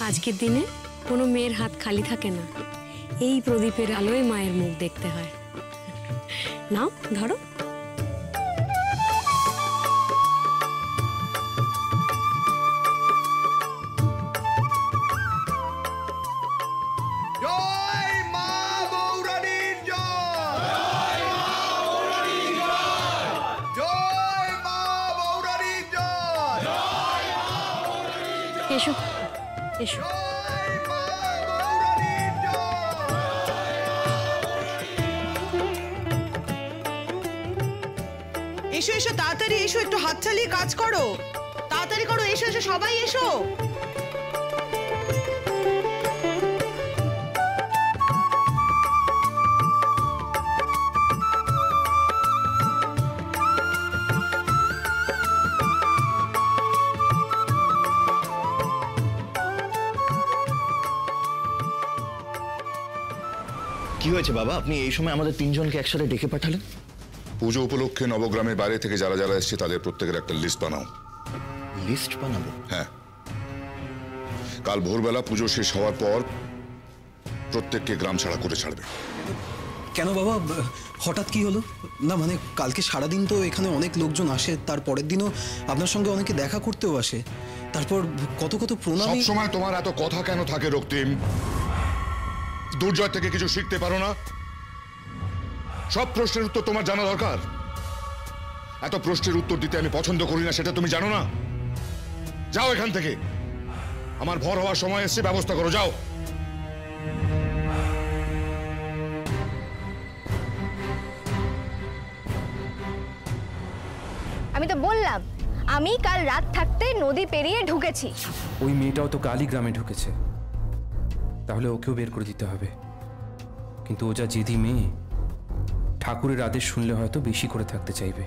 আজকের দিনে কোনো মেয়ের হাত খালি থাকে না, এই প্রদীপের আলোয় মায়ের মুখ দেখতে হয়। নাও ধরো। এসো এসো। এসো এসো তাড়াতাড়ি এসো, একটু হাত চালিয়ে কাজ করো, তাড়াতাড়ি করো, এসো এসো সবাই এসো। কি হয়েছে বাবা, আপনি এই সময় আমাদের তিনজনকে একসাথে ডেকে পাঠালেন? পুজো উপলক্ষে নবগ্রামের বাইরে থেকে যারা যারা এসছে তাদের প্রত্যেকের একটা লিস্ট বানাও। লিস্ট বানাবো? হ্যাঁ, কাল ভোরবেলা পুজো শেষ হওয়ার পর প্রত্যেককে গ্রাম ছাড়া করে ছাড়বে। কেন বাবা, হঠাৎ কি হলো? না মানে কালকে সারাদিন তো এখানে অনেক লোকজন আসে, তার পরের দিনও আপনার সঙ্গে অনেকে দেখা করতেও আসে, তারপর কত কত প্রণাম। সব সময় তোমার এত কথা কেন থাকে রক্তিম? দুর্জয় থেকে কিছু শিখতে পারো না? সব প্রশ্নের উত্তর তোমার জানা দরকার। এত প্রশ্নের উত্তর দিতে আমি পছন্দ করি না, সেটা তুমি জানো না? যাও এখান থেকে, আমার ভর হওয়ার সময় এসছে, ব্যবস্থা করো, যাও। আমি তো বললাম, আমি কাল রাত থাকতে নদী পেরিয়ে ঢুকেছি। ওই মেয়েটাও তো কালই গ্রামে ঢুকেছে, তাহলে ওকেও বের করে দিতে হবে। কিন্তু ও যা জেদি মেয়ে, ঠাকুরের আদেশ শুনলে হয়তো বেশি করে থাকতে চাইবে।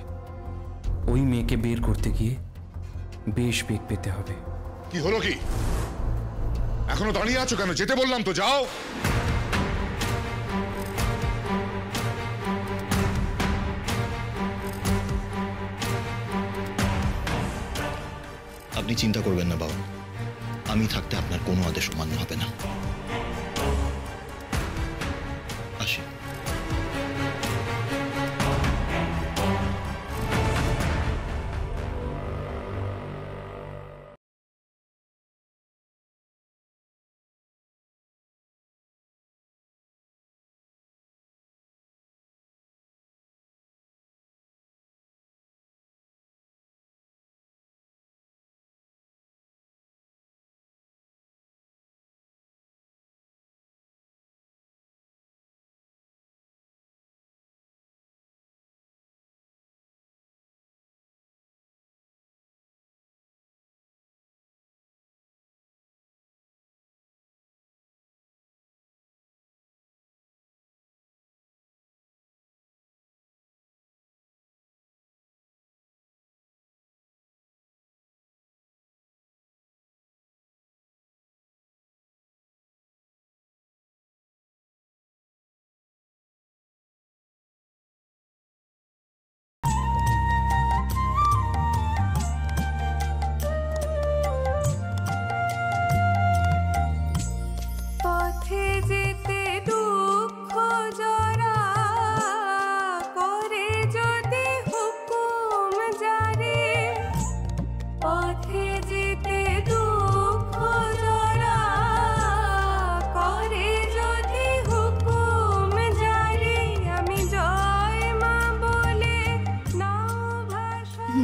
ওই মেয়েকে বের করতে গিয়ে বেশ বেগ পেতে হবে। কি হলো কি? এখনো দাঁড়িয়ে আছো কেন? যেতে বললাম তো, যাও। আপনি চিন্তা করবেন না বাবা, আমি থাকতে আপনার কোনো আদেশ অমান্য হবে না। আসি।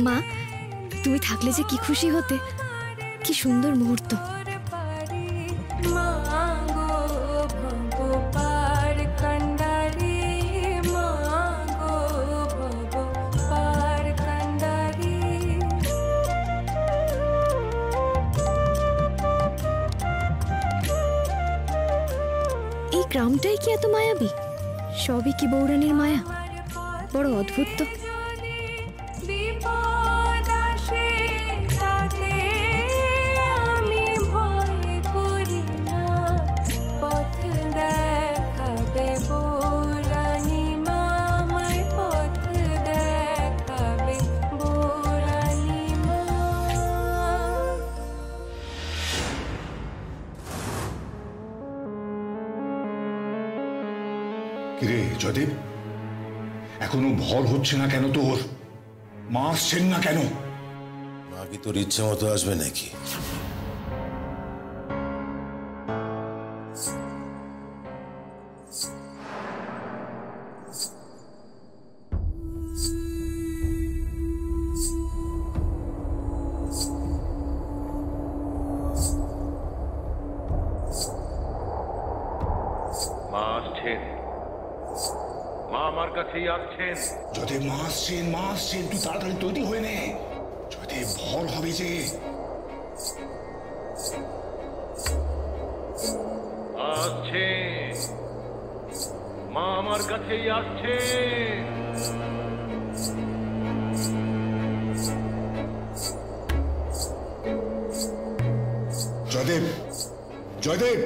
মা, তুমি থাকলে যে কি খুশি হতে, কি সুন্দর মুহূর্ত। এই গ্রামটাই কি এত মায়াবী? সবই কি বৌরানীর মায়া? বড় অদ্ভুত তো। কিরে জয়দেব, এখনো ভর হচ্ছে না কেন তোর? মা আসছেন না কেন? মা কি তোর ইচ্ছে মতো আসবে নাকি? মা আসছেন, মা আমার কাছেই আসছেন। জয়দেব, মা আসছেন, মা আসছেন, তুই তাড়াতাড়ি তৈরি হয়ে নে। জয়দেব, ভর হবে যে। আসছেন, মা আমার কাছেই আসছেন। জয়দেব, জয়দেব,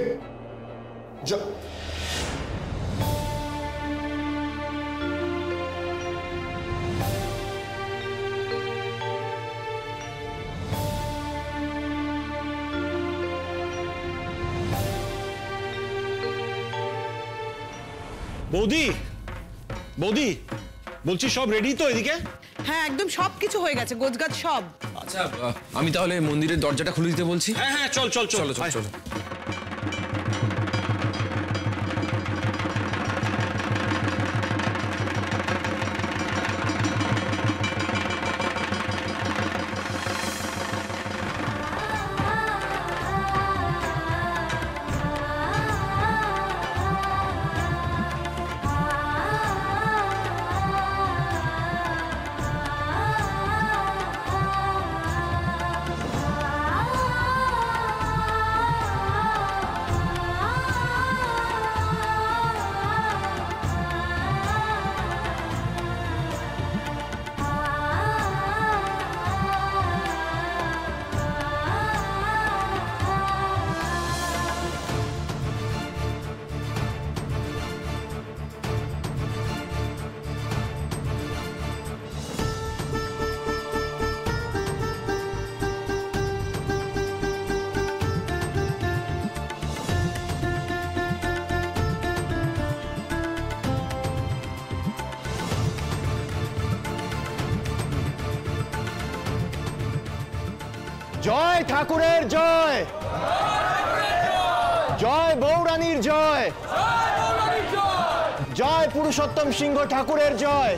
বৌদি, বৌদি, বলছি সব রেডি তো এদিকে? হ্যাঁ, একদম সবকিছু হয়ে গেছে, গোছগাছ সব। আচ্ছা, আমি তাহলে মন্দিরের দরজাটা খুলে দিতে বলছি। হ্যাঁ হ্যাঁ, চল চল চল চলো চলো। জয় ঠাকুরের জয়, জয় বৌরানীর জয়, জয় পুরুষোত্তম সিংহ ঠাকুরের জয়।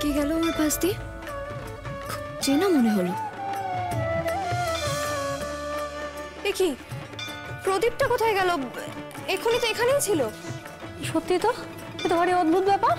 কে গেল আমার পাশ দিয়ে? খুব চেনা মনে হলো। দেখি প্রদীপটা কোথায় গেল? এখনই তো এখানেই ছিল। সত্যি তো, এটা ভারী অদ্ভুত ব্যাপার।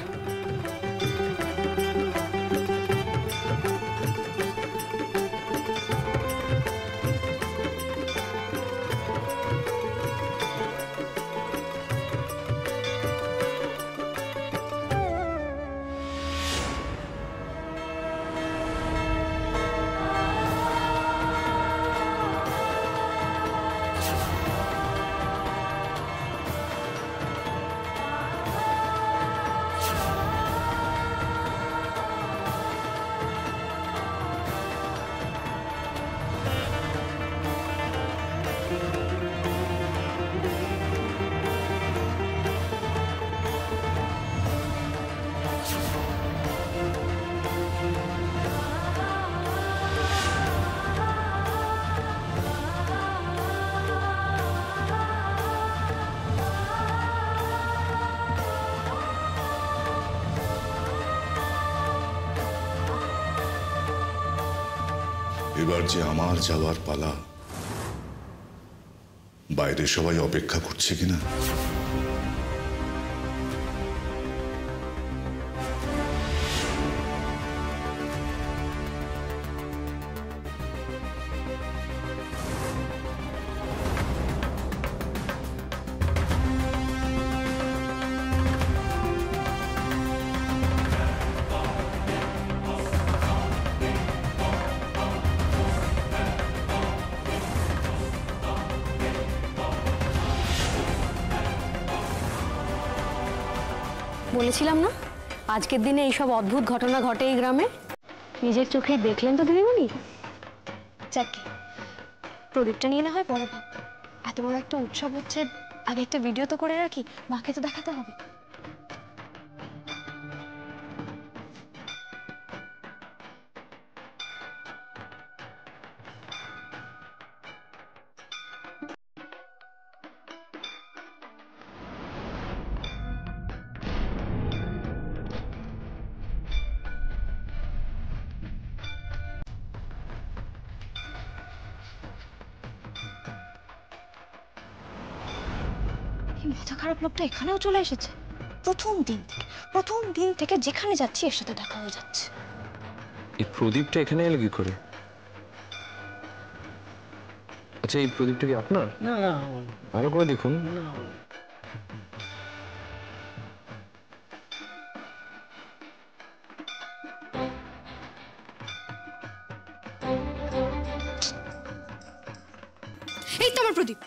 এবার যে আমার যাওয়ার পালা, বাইরে সবাই অপেক্ষা করছে কিনা। বলেছিলাম না আজকের দিনে এইসব অদ্ভুত ঘটনা ঘটে এই গ্রামে। নিজের চোখে দেখলেন তো দিদিমণি। যাকে প্রদীপটা নিয়ে না হয় পরে ভাব, এত বড় একটা উৎসব হচ্ছে, আগে একটা ভিডিও তো করে রাখি, মাকে তো দেখাতে হবে। মাথা খারাপ লোকটা এখানেও চলে এসেছে। প্রথম দিন থেকে যেখানে যাচ্ছি এর সাথে দেখা হয়ে যাচ্ছে। এই প্রদীপটা এখানে এলো কি করে? আচ্ছা, এই প্রদীপটা কি আপনার? না না, ভালো করে দেখুন। এই তো আমার প্রদীপ।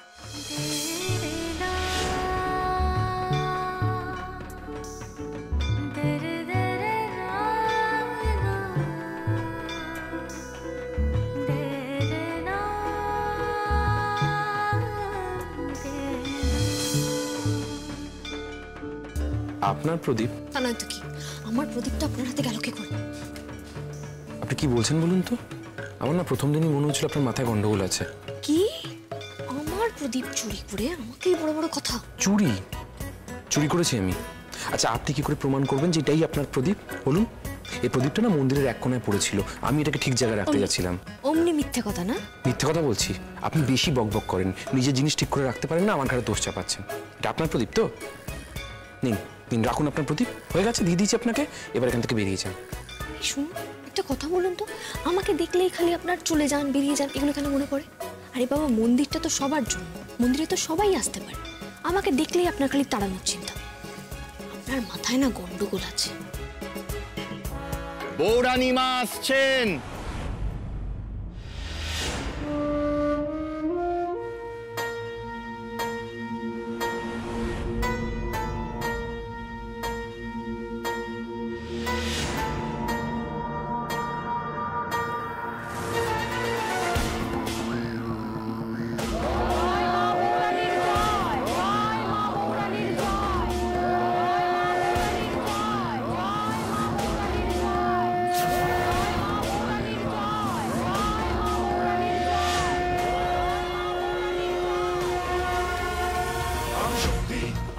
আপনার প্রদীপ? তা নয় তো কি, আমার প্রদীপটা আপনার হাতে গেল কি করে? আপনি কি বলছেন বলুন তো? আমার না প্রথম দিনই মনে হচ্ছিল আপনার মাথায় গন্ডগোল আছে। কি? আমার প্রদীপ চুরি করে আমাকেই বড় বড় কথা? চুরি করেছি আমি? আচ্ছা, আপনি কি করে প্রমাণ করবেন যে এটাই আপনার প্রদীপ বলুন? এই প্রদীপটা না মন্দিরের এক কোণায় পড়েছিল, আমি এটাকে ঠিক জায়গায় রাখতে যাচ্ছিলাম। অমনি মিথ্যে কথা না? মিথ্যে কথা বলছি? আপনি বেশি বকবক করেন, নিজের জিনিস ঠিক করে রাখতে পারেন না, আমার ঘরে দোষ চাপাচ্ছেন। এটা আপনার প্রদীপ তো? নিন নিন, রাখুন আপনার প্রদীপ। হয়ে গেছে, দিয়ে দিয়েছি আপনাকে, এবার এখান থেকে বেরিয়ে যান। শুনুন, একটা কথা বলুন তো, আমাকে দেখলেই খালি আপনার চলে যান বেরিয়ে যান এগুলো কেন মনে পড়ে? আরে বাবা, মন্দিরটা তো সবার জন্য, মন্দিরে তো সবাই আসতে পারে। আমাকে দেখলেই আপনার খালি তাড়ানোর চিন্তা। আপনার মাথায় না গন্ডগোল আছে। বৌরানী মা আসছেন।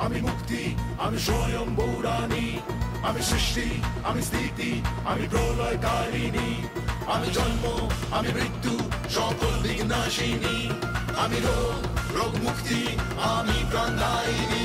আমি মুক্তি, আমি স্বয়ং বৌরানী, আমি সৃষ্টি, আমি স্থিতি, আমি প্রলয়কারিণী, আমি জন্ম, আমি মৃত্যু, সকল বিঘ্নাশিনী, আমি রোগ মুক্তি, আমি প্রাণদায়িনী।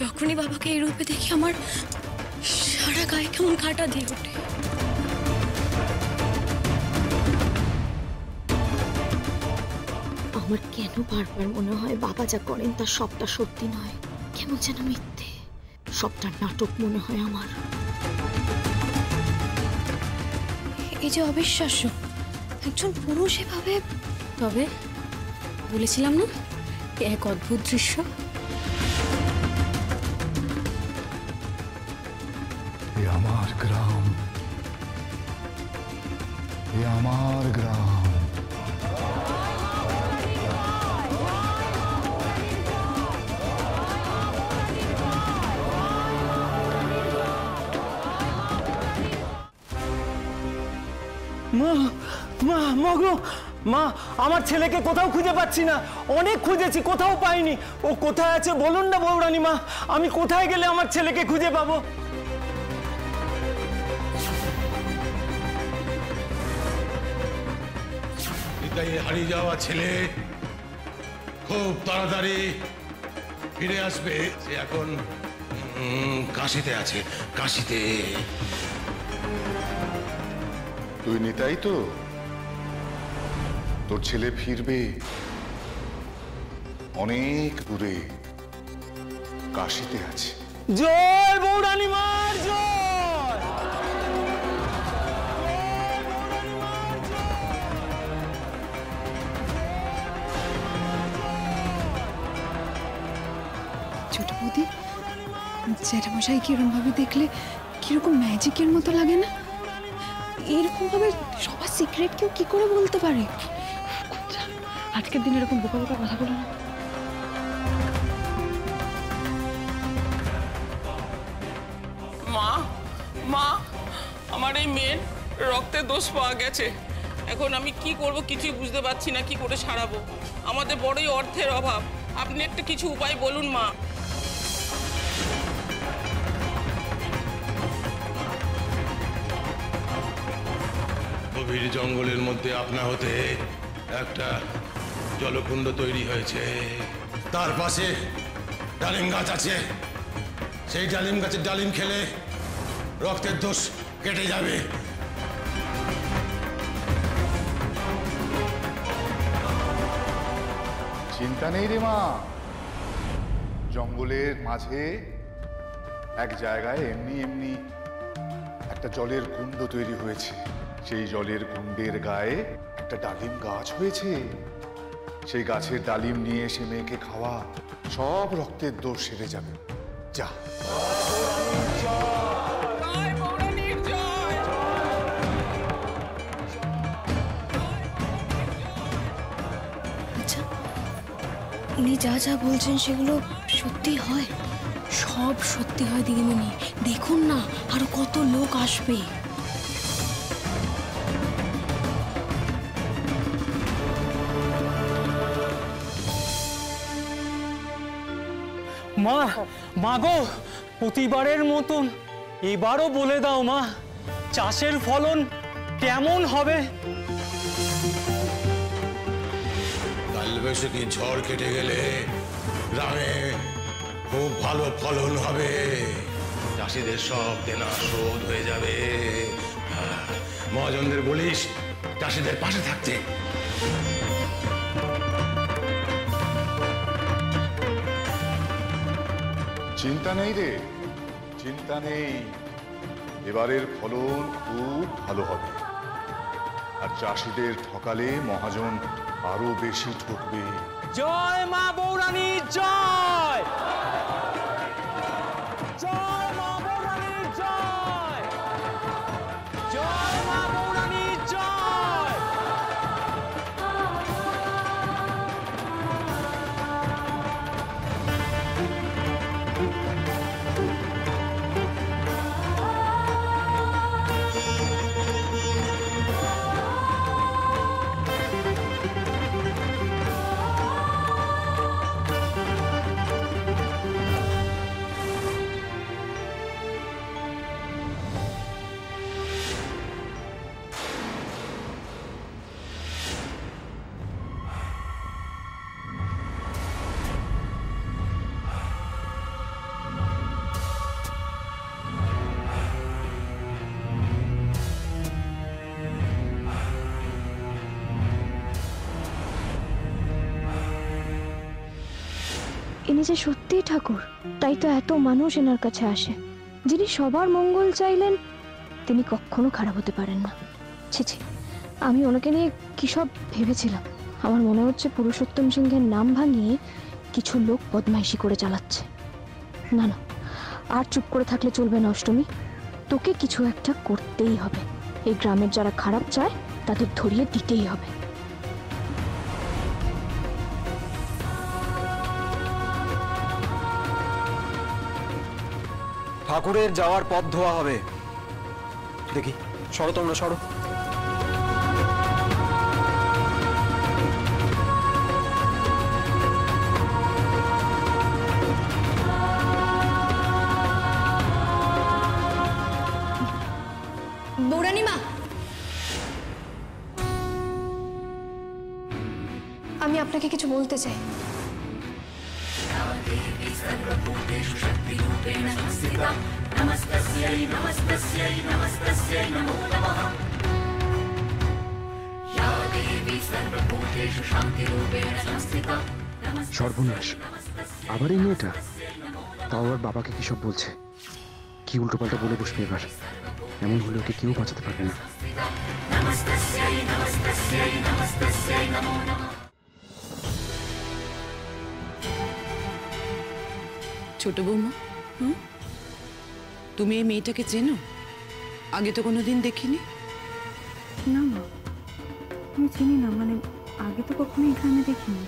যখনই বাবাকে এই রূপে দেখি আমার সারা গায়ে কেমন কাঁটা দিয়ে ওঠে। আমার কেন বারবার মনে হয় বাবা যা করেন তা সবটা সত্যি নয়, কেমন যেন মিথ্যে, সবটা নাটক মনে হয় আমার। এই যে অবিশ্বাস্য, একজন পুরুষ এভাবে, তবে বলেছিলাম না এক অদ্ভুত দৃশ্য। আমার গ্রাম, আমার গ্রাম। মা মা মগো মা, আমার ছেলেকে কোথাও খুঁজে পাচ্ছি না, অনেক খুঁজেছি কোথাও পাইনি। ও কোথায় আছে বলুন না বৌরানী মা, আমি কোথায় গেলে আমার ছেলেকে খুঁজে পাবো? হারিয়ে যাওয়া ছেলে খুব তাড়াতাড়ি ফিরে আসবে। সে এখন কাশিতে আছে, কাশিতে। তুই নিতাই তো, তোর ছেলে ফিরবে অনেক দূরে, কাশিতে আছে। জয় বৌরানী মার জয়। ছোট বৌদি, জ্যাঠামশাই কিরম ভাবে দেখলে কিরকম ম্যাজিকের মতো লাগে না? এরকম ভাবে সবার সিক্রেট কেউ কি করে বলতে পারে? আজকের দিন এরকম বোকা বোকা কথা বলো না। মা মা, আমার এই মেয়ের রক্তে দোষ পাওয়া গেছে। এখন আমি কি করব কিছুই বুঝতে পারছি না, কি করে সারাবো। আমাদের বড়ই অর্থের অভাব, আপনি একটা কিছু উপায় বলুন মা। গভীর জঙ্গলের মধ্যে আপনা হতে একটা জলকুণ্ড তৈরি হয়েছে, তার পাশে ডালিম গাছ আছে। সেই ডালিম গাছের ডালিম খেলে রক্তের দোষ কেটে যাবে। চিন্তা নেই রে মা, জঙ্গলের মাঝে এক জায়গায় এমনি এমনি একটা জলের কুণ্ড তৈরি হয়েছে। সেই জলের কুণ্ডের গায়ে একটা ডালিম গাছ হয়েছে। সেই গাছের ডালিম নিয়ে এসে মেয়েকে খাওয়া, সব রক্তের দোষ সেরে যাবে। যা। আচ্ছা, ইনি যা যা বলছেন সেগুলো সত্যি হয়? সব সত্যি হয় দিদিমণি, দেখুন না আরো কত লোক আসবে। মা, মা গো, প্রতিবারের মতন এবারও বলে দাও মা, চাষের ফলন কেমন হবে? কালবৈশাখী ঝড় কেটে গেলে গ্রামে খুব ভালো ফলন হবে। চাষিদের সব দেনা শোধ হয়ে যাবে। মহাজনদের বলিস চাষিদের পাশে থাকতে। চিন্তা নেই রে, চিন্তা নেই, এবারের ফলন খুব ভালো হবে। আর চাষিদের ঠকালে মহাজন আরো বেশি ঠকবে। জয় মা বৌরানী জয়। জয় মা বৌরানী জয়। জয় মা বৌরানী জয়। ইনি যে সত্যিই ঠাকুর, তাই তো এত মানুষ এনার কাছে আসে। যিনি সবার মঙ্গল চাইলেন তিনি কখনো খারাপ হতে পারেন না। ছি ছি, আমি ওনাকে নিয়ে কী সব ভেবেছিলাম। আমার মনে হচ্ছে পুরুষোত্তম সিংহের নাম ভাঙিয়ে কিছু লোক বদমাইশি করে চালাচ্ছে। না না, আর চুপ করে থাকলে চলবে না অষ্টমী, তোকে কিছু একটা করতেই হবে। এই গ্রামের যারা খারাপ চায় তাদের ধরিয়ে দিতেই হবে। ঠাকুরের যাওয়ার পথ ধোয়া হবে। দেখি, সরো তোমরা, সরো। বৌরানী মা, আমি আপনাকে কিছু বলতে চাই। সর্বনাশ, আবার এই মেয়েটা, তাও আবার বাবাকে কি সব বলছে। কি উল্টোপাল্টা বলে বসবে এবার। এমন হলে ওকে কেউ বাঁচাতে পারবে না। ছোট বৌমা, তুমি এই মেয়েটাকে চেনো? আগে তো কোনোদিন দেখিনি। না মা, আমি চিনি না, মানে আগে তো কখনো এই গ্রামে দেখিনি।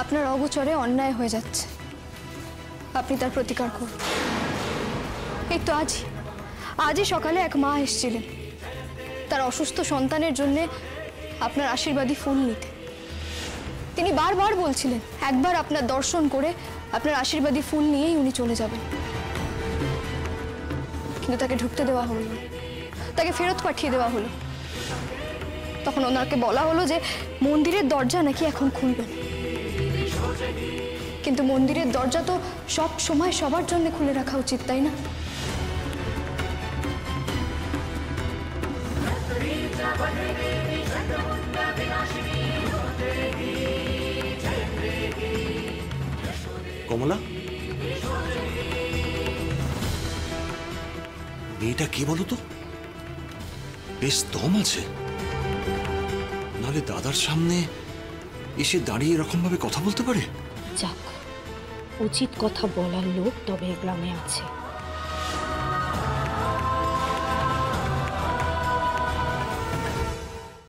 আপনার অগোচরে অন্যায় হয়ে যাচ্ছে, আপনি তার প্রতিকার করুন। এই তো আজই সকালে এক মা এসেছিলেন তার অসুস্থ সন্তানের জন্য আপনার আশীর্বাদী ফুল নিতে। তিনি বারবার বলছিলেন একবার আপনার দর্শন করে আপনার আশীর্বাদী ফুল নিয়েই উনি চলে যাবেন, কিন্তু তাকে ঢুকতে দেওয়া হলো না, তাকে ফেরত পাঠিয়ে দেওয়া হলো। তখন ওনাকে বলা হলো যে মন্দিরের দরজা নাকি এখন খুলবেন, কিন্তু মন্দিরের দরজা তো সব সময় সবার জন্য খুলে রাখা উচিত, তাই না? কমলা, মেয়েটা কে বলো তো? বেশ দম আছে, নাহলে দাদার সামনে এসে দাঁড়িয়ে এরকম ভাবে কথা বলতে পারে? যাক, উচিত কথা বলার লোক তবে গ্রামে আছে।